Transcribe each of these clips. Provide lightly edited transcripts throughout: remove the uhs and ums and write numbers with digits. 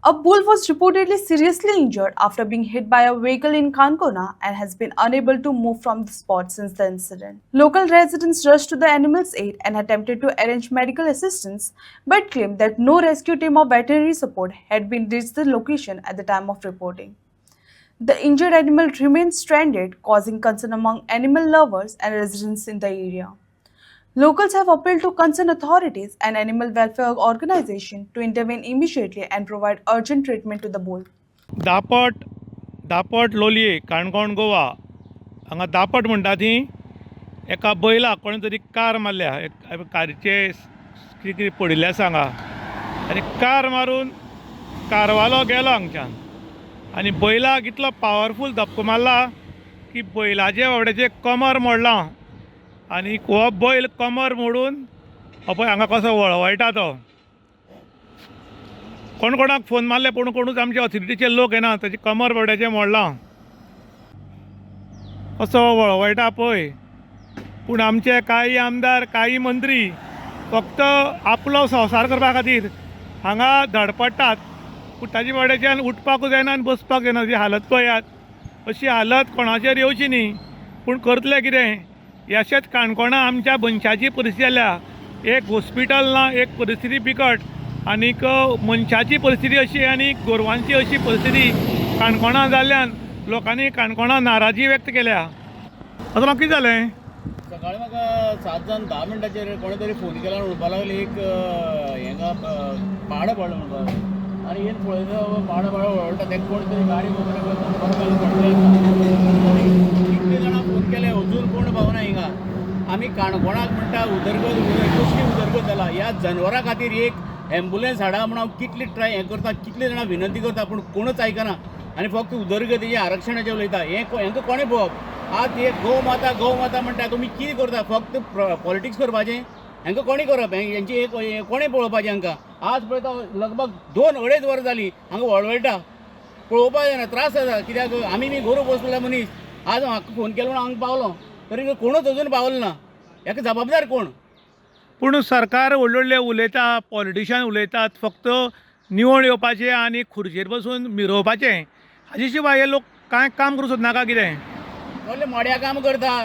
A bull was reportedly seriously injured after being hit by a vehicle in Kankona and has been unable to move from the spot since the incident. Local residents rushed to the animal's aid and attempted to arrange medical assistance, but claimed that no rescue team or veterinary support had been reached the location at the time of reporting. The injured animal remains stranded, causing concern among animal lovers and residents in the area. Locals have appealed to concerned authorities and animal welfare organizations to intervene immediately and provide urgent treatment to the bull. दापट दापट Loliem Canacona Goa हांगा दापट म्हणटा ती एका बैलाक कोणे तरी car मारल्या कारीचे कितें पडिल्लें आसा हांगा आनी कार मारून कारवालो गेलो हांगच्यान आनी बैलाक इतलो पावरफूल धपको मारला की बैलाचे बाबड्याचे कमर मोडलां आनी हो बैल कमर मोडून हो पळय हांगा कसो वळवयटा तो कोण कोणाक फोन मारले पूण कोणूच आमचे ऑथॉरिटीचे लोक येना ताची कमर बाबड्याचें मोडलां कसो वळवयटा पळय पूण आमचे काही आमदार काही मंत्री फक्त आपलो संवसार करपा खातीर हांगा धडपडटात पूण ताचे बाबड्याच्यान उठपाकूच जायना आनी बसपाक जायना जी हालत पळयात अशी हालत कोणाचेर येवची न्ही पूण करतले कितें अशेंच काणकोणा आमच्या मनशाची परिस्थिती जाल्या एक हॉस्पिटल ना एक परिस्थिती बिकट आनीक मनशाची परिस्थिती अशी आनी गोरवांची अशी परिस्थिती काणकोणा जाल्ल्यान लोकांनी काणकोणा नाराजी व्यक्त केल्या आतां म्हाका कितें जालें सकाळी म्हाका 7 जावन 10 मिनटाचेर कोणे तरी फोन केला म्हणपा लागले एक हांगा पाड पडलो म्हणपा आनी येवन पळयता पाड वळटा तेका कोण तरी गाडी कितले जाणां फोन केले अजून कोण पावना हिंगा आमी काणकोणाक म्हणटा उदरगत कसली उदरगत जाला ह्या जनवरां खातीर एक एम्बुलन्स हाडा म्हणून हांव कितली ट्राय हें करता कितले जाणां विनंती करता पूण कोणूच आयकना आनी फक्त उदरगतीचें आरक्षणाचें उलयता हेंका कोणें पळोवप आज हे गौ माता म्हणटा तुमी कितें करता फक्त पॉलिटिक्स करपाचें हेंका कोणी करप हेंची एक कोणें पळोवपाचें हांकां आज पळयता लगभग 2-2.5 वरां जालीं हांगा वळवयटा पळोवपाक जायना त्रास जाता कित्याक आमी बी गोरू बसलेला मनीस आज म्हाका फोन केलो म्हणून हांगा पावलो तरी कोणूच अजून पावलो ना हेका जबाबदार कोण पूण सरकार व्हडले व्हडले उलयता पॉलिटिशियन उलयतात फक्त निवड येवपाचें आनी खुर्चेर बसून मिरोवपाचें हाजे शिवाय हे लोक कांय काम करूं सोदनाका कितें कसलें मोड्या काम करता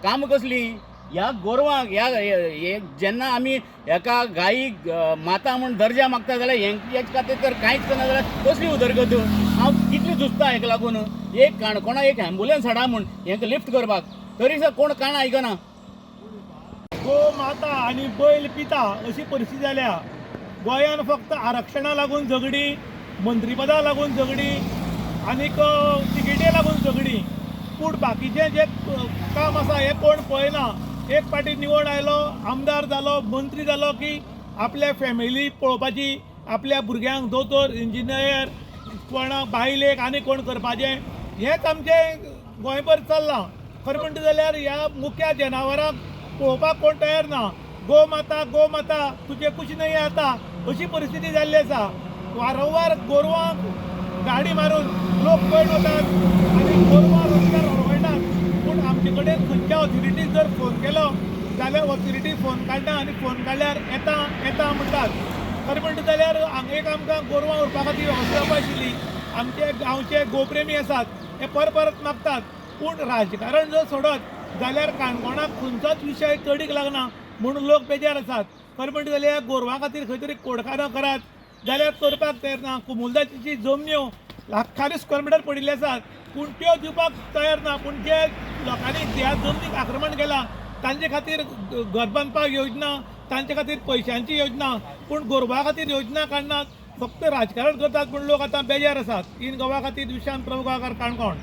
काम कसली ह्या गोरवांक ह्या जेन्ना आमी हेका गायीक माता म्हूण दर्जा मागता जाल्यार हेंचे खातीर तर कांयच करना जाल्यार कसली उदरगत हांव कितली झुजता हेका लागून एक काणकोणा एक एम्बुलन्स हाडा म्हूण हेंका लिफ्ट करपाक तरी सुद्दां कोण काण आयकना गो माता आनी बैल पिता अशी परिस्थिती जाल्या गोंयान फक्त आरक्षणा लागून झगडी मंत्रीपदा लागून झगडी आनीक तिकेटी लागून झगडी पूण बाकीचें जे काम आसा हें कोण पळयना एक पाटी निवड आयलो आमदार जालो मंत्री जालो की आपल्या फॅमिली पळोवपाची आपल्या भुरग्यांक दोतोर इंजिनियर कोणाक बायलेक आनी कोण करपाचें हेंच आमचें गोंयभर चल्लां खरें म्हणटा जाल्यार ह्या मुख्या जनावरांक पळोवपाक कोण तयार ना गो माता तुजे कुछ नाही आता अशी परिस्थिती जाल्ली आसा वारंवार गोरवांक गाडी मारून लोक पळय वतात आनी गोरवां रस्त्यार हडवयतात पूण आमचे कडेन खंयच्या ऑथॉरिटीक जर फोन केलो जाल्यार ऑथॉरिटी फोन काडना आनी फोन काडल्यार येता म्हणटात खरें म्हणटा जाल्यार हांगा एक आमकां गोरवां उरपा खातीर वेवस्था आशिल्ली आमचे गांवचे गोप्रेमी आसात हे परत मागतात पूण राजकारण जर सोडत जाल्यार काणकोणाक खंयचोच विशय चडीक लागना म्हणून लोक बेजार आसात खरें म्हणटा जाल्यार गोरवां खातीर खंय तरी कोडखानो करात जाल्यार करपाक तयार ना कुमुलदाची जमन्यो लाखांनी स्क्वेअर मिटर पडिल्ले आसात पूण त्यो दिवपाक तयार ना पूण जे लोकांनी ह्या जमनीक आक्रमण केलां तांचे खातीर घर बांदपाक योजना तांचे खातीर पयशांची योजना पूण गोरवां खातीर योजना काडनात फक्त राजकारण करतात पूण लोक आतां बेजार आसात इन गोवा खातीर विशांत प्रभुगाकर काणकोण